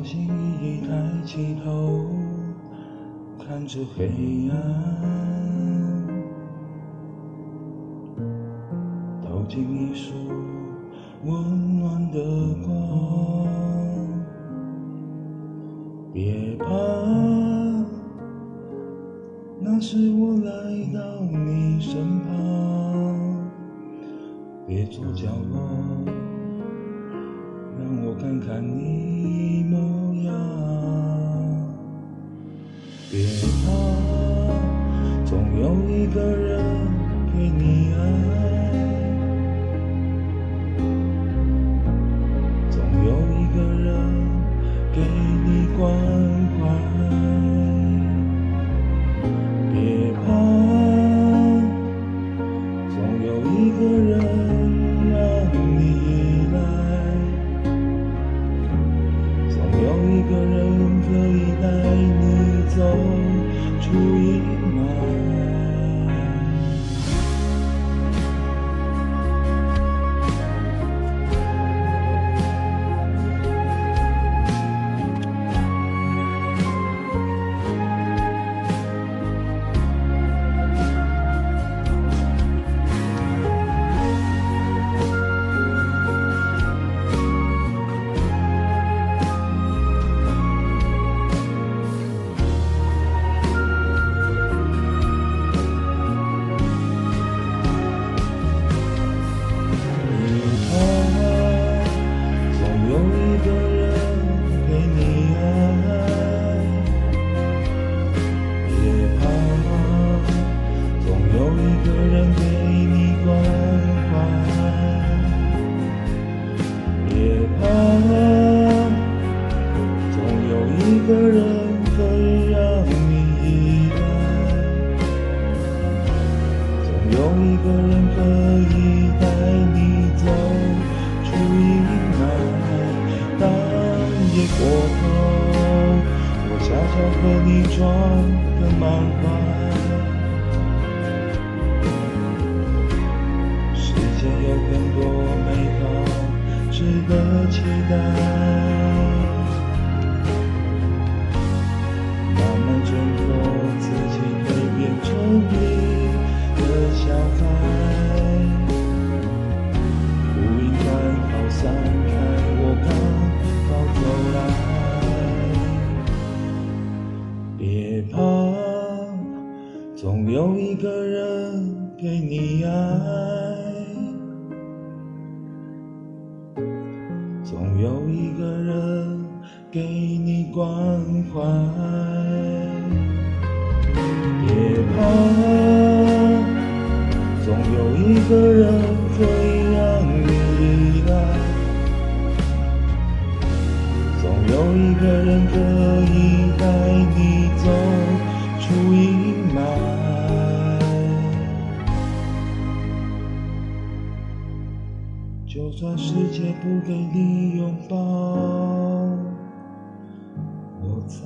心翼翼抬起头，看着黑暗，投进一束温暖的光。别怕，那是我来到你身旁。别做角落，让我看看你模样。别怕，总有一个人给你爱，总有一个人给你关怀。别怕，总有一个人让你依赖，总有一个人可以带你走出阴霾。一个人可以让你依赖，总有一个人可以带你走出阴霾。当夜过后，我悄悄和你装个满怀，世界有很多美好值得期待。挣脱自己，会变成你的小孩。不应该好散开，我刚好走来。别怕，总有一个人给你爱，总有一个人给你关怀。别怕，总有一个人可以让你依赖，总有一个人可以带你走出阴霾。就算世界不给你拥抱，我在。